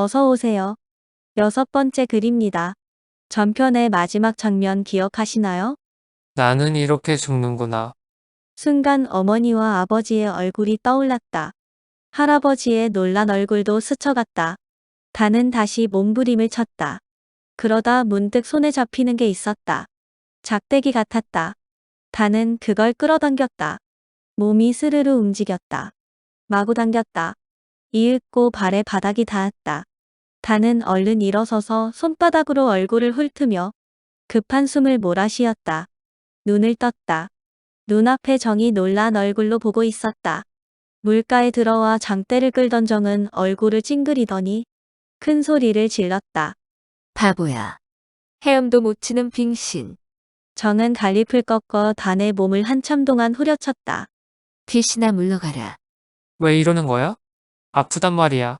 어서 오세요. 6번째 글입니다. 전편의 마지막 장면 기억하시나요? 나는 이렇게 죽는구나. 순간 어머니와 아버지의 얼굴이 떠올랐다. 할아버지의 놀란 얼굴도 스쳐갔다. 다는 다시 몸부림을 쳤다. 그러다 문득 손에 잡히는 게 있었다. 작대기 같았다. 다는 그걸 끌어당겼다. 몸이 스르르 움직였다. 마구 당겼다. 이윽고 발에 바닥이 닿았다. 다는 얼른 일어서서 손바닥으로 얼굴을 훑으며 급한 숨을 몰아쉬었다. 눈을 떴다. 눈앞에 정이 놀란 얼굴로 보고 있었다. 물가에 들어와 장대를 끌던 정은 얼굴을 찡그리더니 큰 소리를 질렀다. 바보야. 헤엄도 못 치는 빙신. 정은 갈잎을 꺾어 단의 몸을 한참 동안 후려쳤다. 귀신아 물러가라. 왜 이러는 거야? 아프단 말이야.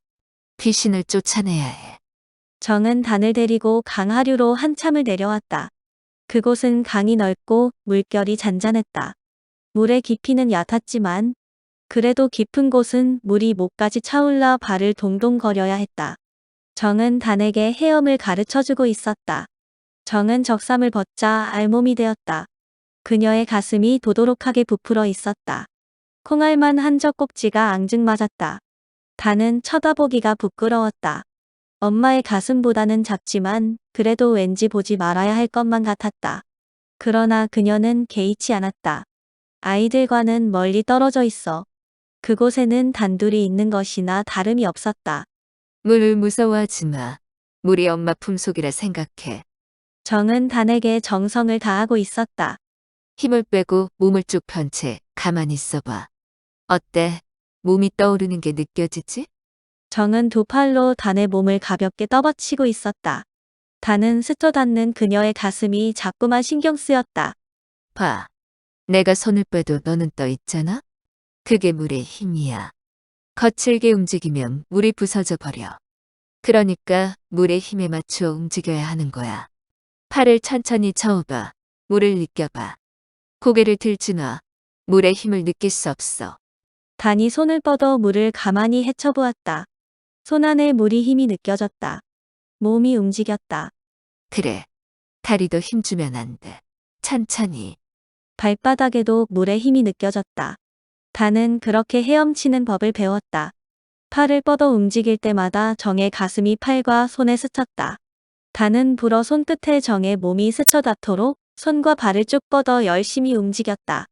귀신을 쫓아내야 해. 정은 단을 데리고 강하류로 한참을 내려왔다. 그곳은 강이 넓고 물결이 잔잔했다. 물의 깊이는 얕았지만 그래도 깊은 곳은 물이 목까지 차올라 발을 동동거려야 했다. 정은 단에게 헤엄을 가르쳐주고 있었다. 정은 적삼을 벗자 알몸이 되었다. 그녀의 가슴이 도도록하게 부풀어 있었다. 콩알만 한 젖꼭지가 앙증맞았다. 단은 쳐다보기가 부끄러웠다. 엄마의 가슴보다는 작지만 그래도 왠지 보지 말아야 할 것만 같았다. 그러나 그녀는 개의치 않았다. 아이들과는 멀리 떨어져 있어. 그곳에는 단둘이 있는 것이나 다름이 없었다. 물을 무서워하지 마. 물이 엄마 품속이라 생각해. 정은 단에게 정성을 다하고 있었다. 힘을 빼고 몸을 쭉 편 채 가만히 있어봐. 어때? 몸이 떠오르는 게 느껴지지? 정은 두 팔로 단의 몸을 가볍게 떠받치고 있었다. 단은 스쳐 닿는 그녀의 가슴이 자꾸만 신경 쓰였다. 봐. 내가 손을 빼도 너는 떠 있잖아? 그게 물의 힘이야. 거칠게 움직이면 물이 부서져 버려. 그러니까 물의 힘에 맞춰 움직여야 하는 거야. 팔을 천천히 저어봐. 물을 느껴봐. 고개를 들지 마. 물의 힘을 느낄 수 없어. 단이 손을 뻗어 물을 가만히 헤쳐보았다. 손 안에 물이 힘이 느껴졌다. 몸이 움직였다. 그래. 다리도 힘주면 안 돼. 천천히. 발바닥에도 물의 힘이 느껴졌다. 단은 그렇게 헤엄치는 법을 배웠다. 팔을 뻗어 움직일 때마다 정의 가슴이 팔과 손에 스쳤다. 단은 불어 손끝에 정의 몸이 스쳐 닿도록 손과 발을 쭉 뻗어 열심히 움직였다.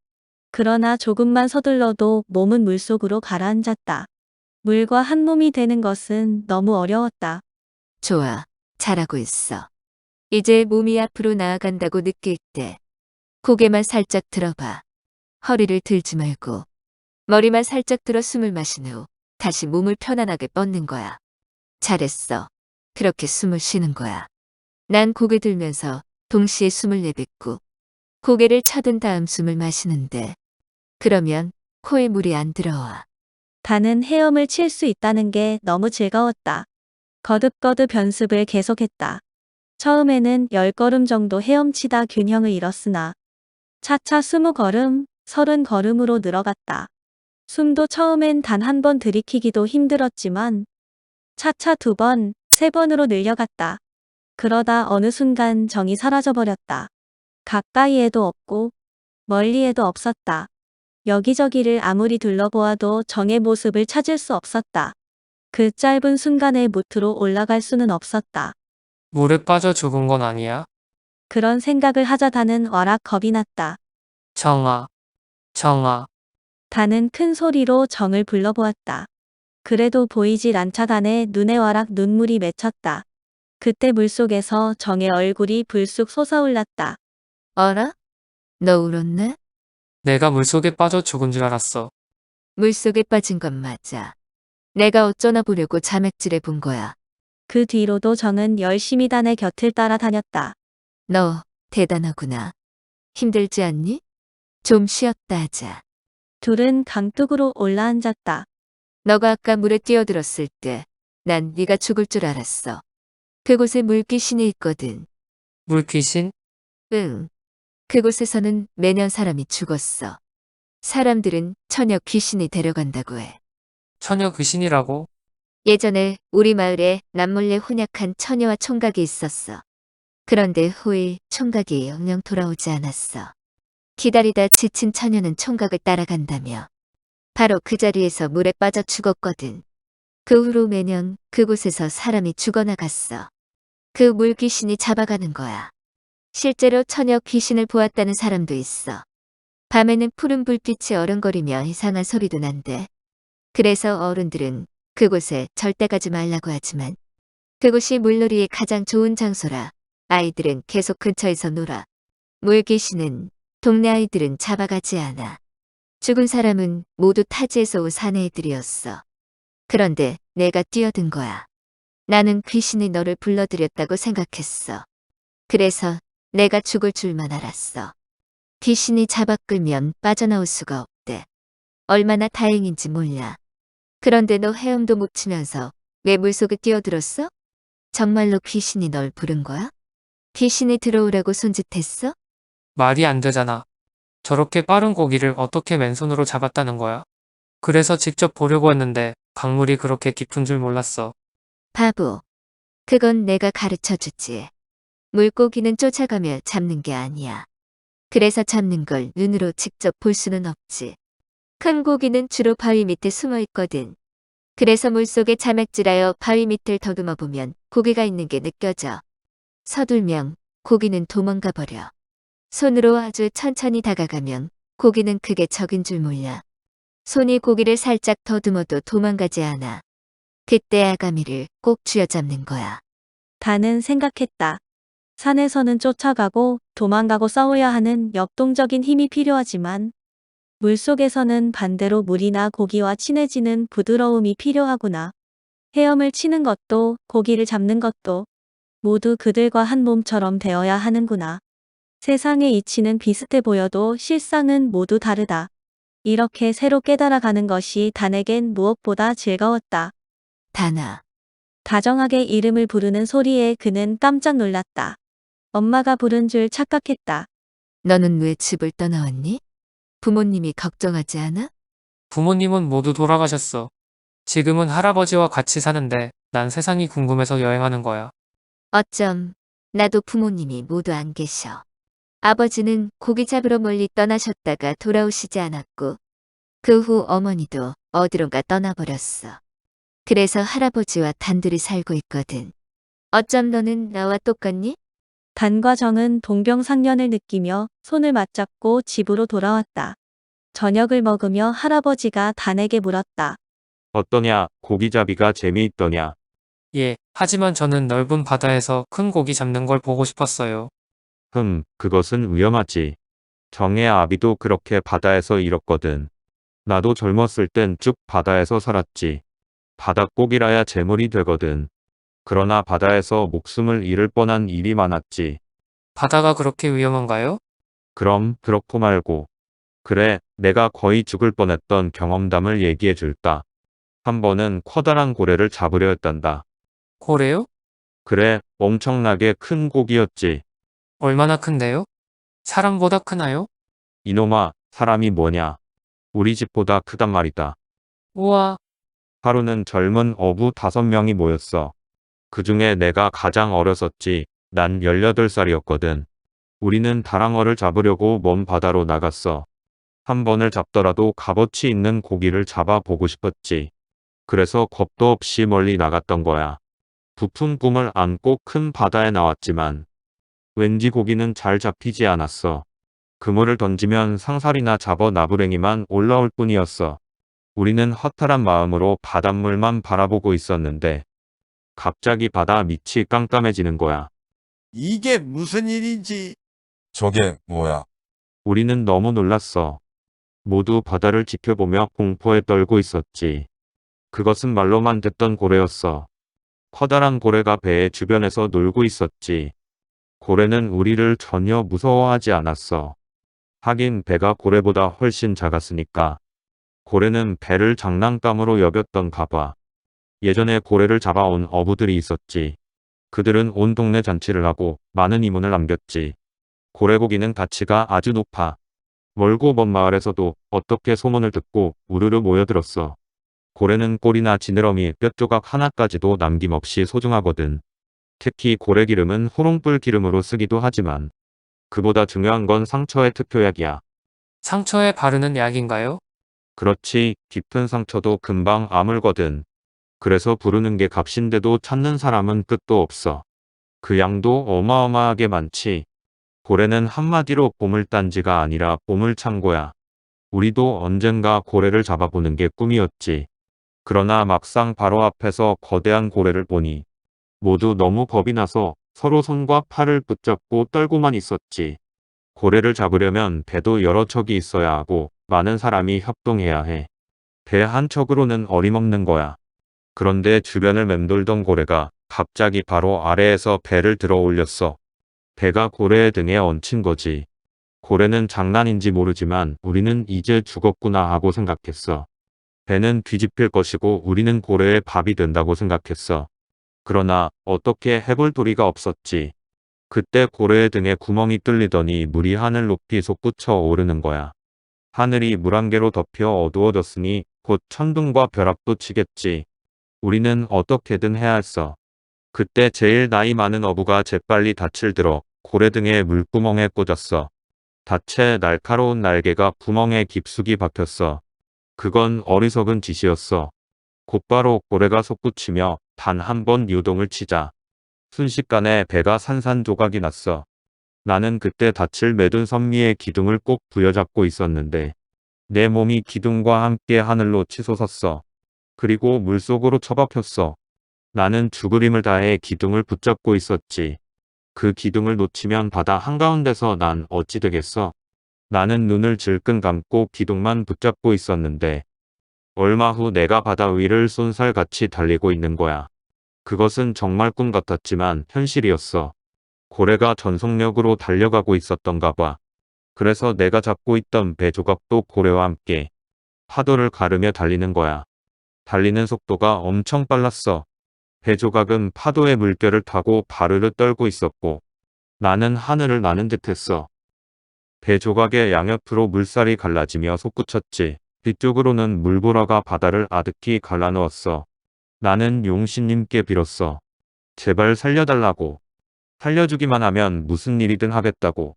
그러나 조금만 서둘러도 몸은 물속으로 가라앉았다. 물과 한 몸이 되는 것은 너무 어려웠다. 좋아. 잘하고 있어. 이제 몸이 앞으로 나아간다고 느낄 때 고개만 살짝 들어봐. 허리를 들지 말고 머리만 살짝 들어 숨을 마신 후 다시 몸을 편안하게 뻗는 거야. 잘했어. 그렇게 숨을 쉬는 거야. 난 고개 들면서 동시에 숨을 내뱉고 고개를 쳐든 다음 숨을 마시는데 그러면 코에 물이 안 들어와. 단은 헤엄을 칠 수 있다는 게 너무 즐거웠다. 거듭거듭 연습을 계속했다. 처음에는 10걸음 정도 헤엄치다 균형을 잃었으나 차차 20걸음, 30걸음으로 늘어갔다. 숨도 처음엔 단 한 번 들이키기도 힘들었지만 차차 2번, 3번으로 늘려갔다. 그러다 어느 순간 정이 사라져버렸다. 가까이에도 없고 멀리에도 없었다. 여기저기를 아무리 둘러보아도 정의 모습을 찾을 수 없었다. 그 짧은 순간에 무트로 올라갈 수는 없었다. 물에 빠져 죽은 건 아니야? 그런 생각을 하자 다는 와락 겁이 났다. 정아, 정아. 다는 큰 소리로 정을 불러보았다. 그래도 보이질 않자 단의 눈에 와락 눈물이 맺혔다. 그때 물속에서 정의 얼굴이 불쑥 솟아올랐다. 어라? 너 울었네? 내가 물속에 빠져 죽은 줄 알았어. 물속에 빠진 건 맞아. 내가 어쩌나 보려고 자맥질해 본 거야. 그 뒤로도 정은 열심히 단의 곁을 따라다녔다. 너 대단하구나. 힘들지 않니? 좀 쉬었다 하자. 둘은 강둑으로 올라앉았다. 너가 아까 물에 뛰어들었을 때 난 네가 죽을 줄 알았어. 그곳에 물귀신이 있거든. 물귀신? 응. 그곳에서는 매년 사람이 죽었어. 사람들은 처녀 귀신이 데려간다고 해. 처녀 귀신이라고? 예전에 우리 마을에 남몰래 혼약한 처녀와 총각이 있었어. 그런데 후일 총각이 영영 돌아오지 않았어. 기다리다 지친 처녀는 총각을 따라간다며 바로 그 자리에서 물에 빠져 죽었거든. 그 후로 매년 그곳에서 사람이 죽어나갔어. 그 물귀신이 잡아가는 거야. 실제로 처녀 귀신을 보았다는 사람도 있어. 밤에는 푸른 불빛이 어른거리며 이상한 소리도 난대. 그래서 어른들은 그곳에 절대 가지 말라고 하지만 그곳이 물놀이의 가장 좋은 장소라 아이들은 계속 근처에서 놀아. 물귀신은 동네 아이들은 잡아가지 않아. 죽은 사람은 모두 타지에서 온 사내애들이었어. 그런데 내가 뛰어든 거야. 나는 귀신이 너를 불러들였다고 생각했어. 그래서 내가 죽을 줄만 알았어. 귀신이 잡아 끌면 빠져나올 수가 없대. 얼마나 다행인지 몰라. 그런데 너 헤엄도 못 치면서 왜 물속에 뛰어들었어? 정말로 귀신이 널 부른 거야? 귀신이 들어오라고 손짓했어? 말이 안 되잖아. 저렇게 빠른 고기를 어떻게 맨손으로 잡았다는 거야? 그래서 직접 보려고 했는데 강물이 그렇게 깊은 줄 몰랐어. 바보. 그건 내가 가르쳐 주지. 물고기는 쫓아가며 잡는 게 아니야. 그래서 잡는 걸 눈으로 직접 볼 수는 없지. 큰 고기는 주로 바위 밑에 숨어 있거든. 그래서 물속에 자맥질하여 바위 밑을 더듬어 보면 고기가 있는 게 느껴져. 서둘면 고기는 도망가 버려. 손으로 아주 천천히 다가가면 고기는 그게 적인 줄 몰라. 손이 고기를 살짝 더듬어도 도망가지 않아. 그때 아가미를 꼭 쥐어잡는 거야. 다는 생각했다. 산에서는 쫓아가고 도망가고 싸워야 하는 역동적인 힘이 필요하지만 물속에서는 반대로 물이나 고기와 친해지는 부드러움이 필요하구나. 헤엄을 치는 것도 고기를 잡는 것도 모두 그들과 한 몸처럼 되어야 하는구나. 세상의 이치는 비슷해 보여도 실상은 모두 다르다. 이렇게 새로 깨달아가는 것이 단에겐 무엇보다 즐거웠다. 다나. 다정하게 이름을 부르는 소리에 그는 깜짝 놀랐다. 엄마가 부른 줄 착각했다. 너는 왜 집을 떠나왔니? 부모님이 걱정하지 않아? 부모님은 모두 돌아가셨어. 지금은 할아버지와 같이 사는데 난 세상이 궁금해서 여행하는 거야. 어쩜 나도 부모님이 모두 안 계셔. 아버지는 고기 잡으러 멀리 떠나셨다가 돌아오시지 않았고 그 후 어머니도 어디론가 떠나버렸어. 그래서 할아버지와 단둘이 살고 있거든. 어쩜 너는 나와 똑같니? 단과 정은 동병상련을 느끼며 손을 맞잡고 집으로 돌아왔다. 저녁을 먹으며 할아버지가 단에게 물었다. 어떠냐, 고기잡이가 재미있더냐. 예, 하지만 저는 넓은 바다에서 큰 고기 잡는 걸 보고 싶었어요. 그것은 위험하지. 정의 아비도 그렇게 바다에서 잃었거든. 나도 젊었을 땐 쭉 바다에서 살았지. 바닷고기라야 재물이 되거든. 그러나 바다에서 목숨을 잃을 뻔한 일이 많았지. 바다가 그렇게 위험한가요? 그럼 그렇고 말고. 그래, 내가 거의 죽을 뻔했던 경험담을 얘기해 줄까. 한 번은 커다란 고래를 잡으려 했단다. 고래요? 그래, 엄청나게 큰 고기였지. 얼마나 큰데요? 사람보다 크나요? 이놈아, 사람이 뭐냐. 우리 집보다 크단 말이다. 우와, 하루는 젊은 어부 5명이 모였어. 그 중에 내가 가장 어렸었지. 난 18살이었거든. 우리는 다랑어를 잡으려고 먼 바다로 나갔어. 한 번을 잡더라도 값어치 있는 고기를 잡아보고 싶었지. 그래서 겁도 없이 멀리 나갔던 거야. 부푼 꿈을 안고 큰 바다에 나왔지만 왠지 고기는 잘 잡히지 않았어. 그물을 던지면 상사리나 잡어 나부랭이만 올라올 뿐이었어. 우리는 허탈한 마음으로 바닷물만 바라보고 있었는데 갑자기 바다 밑이 깜깜해지는 거야. 이게 무슨 일인지. 저게 뭐야? 우리는 너무 놀랐어. 모두 바다를 지켜보며 공포에 떨고 있었지. 그것은 말로만 듣던 고래였어. 커다란 고래가 배의 주변에서 놀고 있었지. 고래는 우리를 전혀 무서워하지 않았어. 하긴 배가 고래보다 훨씬 작았으니까. 고래는 배를 장난감으로 여겼던가 봐. 예전에 고래를 잡아온 어부들이 있었지. 그들은 온 동네 잔치를 하고 많은 이문을 남겼지. 고래고기는 가치가 아주 높아. 멀고 먼 마을에서도 어떻게 소문을 듣고 우르르 모여들었어. 고래는 꼬리나 지느러미, 뼈조각 하나까지도 남김없이 소중하거든. 특히 고래기름은 호롱불 기름으로 쓰기도 하지만 그보다 중요한 건 상처의 특효약이야. 상처에 바르는 약인가요? 그렇지, 깊은 상처도 금방 아물거든. 그래서 부르는 게 값인데도 찾는 사람은 끝도 없어. 그 양도 어마어마하게 많지. 고래는 한마디로 보물단지가 아니라 보물창고야. 우리도 언젠가 고래를 잡아보는 게 꿈이었지. 그러나 막상 바로 앞에서 거대한 고래를 보니 모두 너무 겁이 나서 서로 손과 팔을 붙잡고 떨고만 있었지. 고래를 잡으려면 배도 여러 척이 있어야 하고 많은 사람이 협동해야 해. 배 한 척으로는 어림없는 거야. 그런데 주변을 맴돌던 고래가 갑자기 바로 아래에서 배를 들어 올렸어. 배가 고래의 등에 얹힌 거지. 고래는 장난인지 모르지만 우리는 이제 죽었구나 하고 생각했어. 배는 뒤집힐 것이고 우리는 고래의 밥이 된다고 생각했어. 그러나 어떻게 해볼 도리가 없었지. 그때 고래의 등에 구멍이 뚫리더니 물이 하늘 높이 솟구쳐 오르는 거야. 하늘이 물안개로 덮여 어두워졌으니 곧 천둥과 벼락도 치겠지. 우리는 어떻게든 해야 했어. 그때 제일 나이 많은 어부가 재빨리 닻을 들어 고래 등의 물구멍에 꽂았어. 닻에 날카로운 날개가 구멍에 깊숙이 박혔어. 그건 어리석은 짓이었어. 곧바로 고래가 솟구치며 단 한 번 유동을 치자 순식간에 배가 산산조각이 났어. 나는 그때 닻을 매둔 선미의 기둥을 꼭 부여잡고 있었는데 내 몸이 기둥과 함께 하늘로 치솟았어. 그리고 물속으로 처박혔어. 나는 죽을 힘을 다해 기둥을 붙잡고 있었지. 그 기둥을 놓치면 바다 한가운데서 난 어찌 되겠어? 나는 눈을 질끈 감고 기둥만 붙잡고 있었는데 얼마 후 내가 바다 위를 쏜살같이 달리고 있는 거야. 그것은 정말 꿈 같았지만 현실이었어. 고래가 전속력으로 달려가고 있었던가 봐. 그래서 내가 잡고 있던 배 조각도 고래와 함께 파도를 가르며 달리는 거야. 달리는 속도가 엄청 빨랐어. 배 조각은 파도의 물결을 타고 바르르 떨고 있었고 나는 하늘을 나는 듯했어. 배 조각의 양옆으로 물살이 갈라지며 솟구쳤지. 뒤쪽으로는 물보라가 바다를 아득히 갈라놓았어. 나는 용신님께 빌었어. 제발 살려달라고. 살려주기만 하면 무슨 일이든 하겠다고.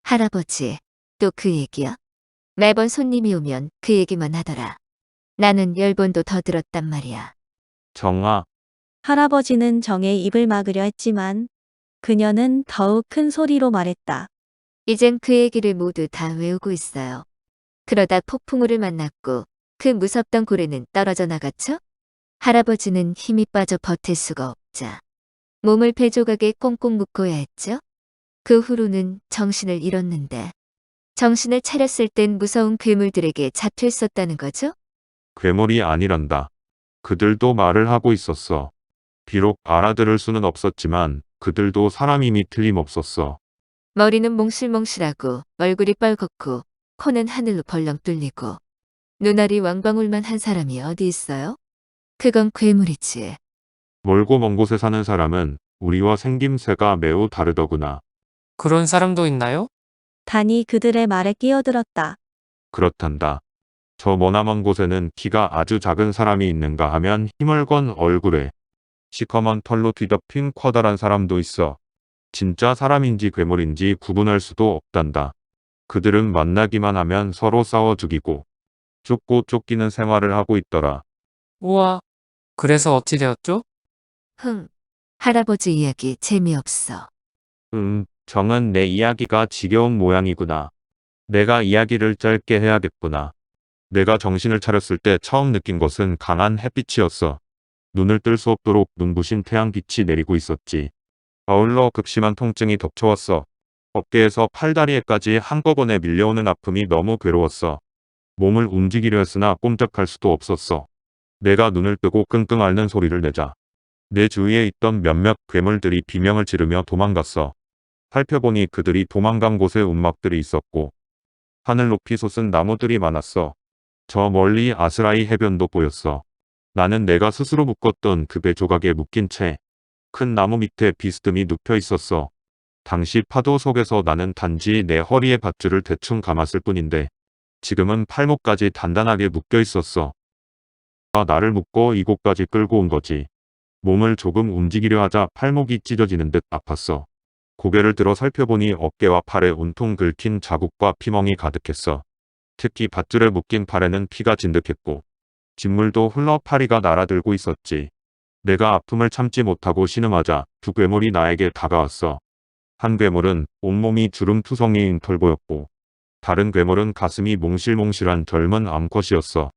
할아버지, 또 그 얘기야? 매번 손님이 오면 그 얘기만 하더라. 나는 10번도 더 들었단 말이야. 정아, 할아버지는 정의 입을 막으려 했지만 그녀는 더욱 큰 소리로 말했다. 이젠 그 얘기를 모두 다 외우고 있어요. 그러다 폭풍우를 만났고 그 무섭던 고래는 떨어져 나갔죠? 할아버지는 힘이 빠져 버틸 수가 없자 몸을 배 조각에 꽁꽁 묶어야 했죠? 그 후로는 정신을 잃었는데 정신을 차렸을 땐 무서운 괴물들에게 잡혀 있었다는 거죠? 괴물이 아니란다. 그들도 말을 하고 있었어. 비록 알아들을 수는 없었지만 그들도 사람임이 틀림없었어. 머리는 몽실몽실하고 얼굴이 빨갛고 코는 하늘로 벌렁 뚫리고 눈알이 왕방울만 한 사람이 어디 있어요? 그건 괴물이지. 멀고 먼 곳에 사는 사람은 우리와 생김새가 매우 다르더구나. 그런 사람도 있나요? 단이 그들의 말에 끼어들었다. 그렇단다. 저 머나먼 곳에는 키가 아주 작은 사람이 있는가 하면 힘을 건 얼굴에 시커먼 털로 뒤덮인 커다란 사람도 있어. 진짜 사람인지 괴물인지 구분할 수도 없단다. 그들은 만나기만 하면 서로 싸워 죽이고 쫓고 쫓기는 생활을 하고 있더라. 우와. 그래서 어찌 되었죠? 할아버지 이야기 재미없어. 정은 내 이야기가 지겨운 모양이구나. 내가 이야기를 짧게 해야겠구나. 내가 정신을 차렸을 때 처음 느낀 것은 강한 햇빛이었어. 눈을 뜰 수 없도록 눈부신 태양빛이 내리고 있었지. 아울러 극심한 통증이 덮쳐왔어. 어깨에서 팔다리에까지 한꺼번에 밀려오는 아픔이 너무 괴로웠어. 몸을 움직이려 했으나 꼼짝할 수도 없었어. 내가 눈을 뜨고 끙끙 앓는 소리를 내자 내 주위에 있던 몇몇 괴물들이 비명을 지르며 도망갔어. 살펴보니 그들이 도망간 곳에 움막들이 있었고 하늘 높이 솟은 나무들이 많았어. 저 멀리 아스라이 해변도 보였어. 나는 내가 스스로 묶었던 그 배 조각에 묶인 채 큰 나무 밑에 비스듬히 눕혀 있었어. 당시 파도 속에서 나는 단지 내 허리에 밧줄을 대충 감았을 뿐인데 지금은 팔목까지 단단하게 묶여 있었어. 나를 묶어 이곳까지 끌고 온 거지. 몸을 조금 움직이려 하자 팔목이 찢어지는 듯 아팠어. 고개를 들어 살펴보니 어깨와 팔에 온통 긁힌 자국과 피멍이 가득했어. 특히 밧줄에 묶인 팔에는 피가 진득했고 진물도 흘러 파리가 날아들고 있었지. 내가 아픔을 참지 못하고 신음하자 두 괴물이 나에게 다가왔어. 한 괴물은 온몸이 주름투성이인 털보였고 다른 괴물은 가슴이 몽실몽실한 젊은 암컷이었어.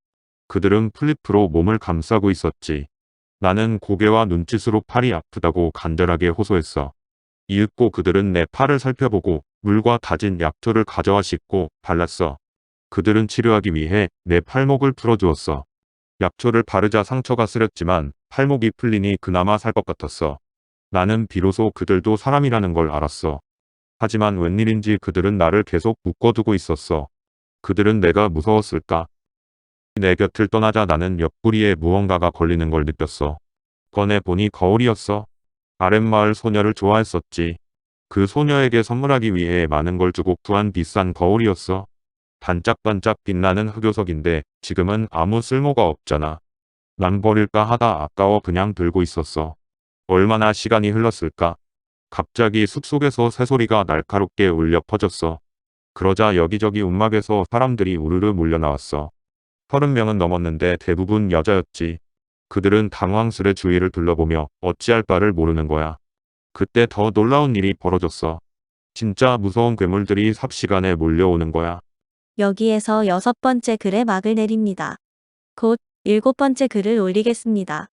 그들은 플리프로 몸을 감싸고 있었지. 나는 고개와 눈짓으로 팔이 아프다고 간절하게 호소했어. 이윽고 그들은 내 팔을 살펴보고 물과 다진 약초를 가져와 씻고 발랐어. 그들은 치료하기 위해 내 팔목을 풀어주었어. 약초를 바르자 상처가 쓰렸지만 팔목이 풀리니 그나마 살 것 같았어. 나는 비로소 그들도 사람이라는 걸 알았어. 하지만 웬일인지 그들은 나를 계속 묶어두고 있었어. 그들은 내가 무서웠을까? 내 곁을 떠나자 나는 옆구리에 무언가가 걸리는 걸 느꼈어. 꺼내보니 거울이었어. 아랫마을 소녀를 좋아했었지. 그 소녀에게 선물하기 위해 많은 걸 주고 구한 비싼 거울이었어. 반짝반짝 빛나는 흑요석인데 지금은 아무 쓸모가 없잖아. 난 버릴까 하다 아까워 그냥 들고 있었어. 얼마나 시간이 흘렀을까? 갑자기 숲속에서 새소리가 날카롭게 울려 퍼졌어. 그러자 여기저기 움막에서 사람들이 우르르 몰려 나왔어. 30명은 넘었는데 대부분 여자였지. 그들은 당황스레 주위를 둘러보며 어찌할 바를 모르는 거야. 그때 더 놀라운 일이 벌어졌어. 진짜 무서운 괴물들이 삽시간에 몰려오는 거야. 여기에서 6번째 글에 막을 내립니다. 곧 7번째 글을 올리겠습니다.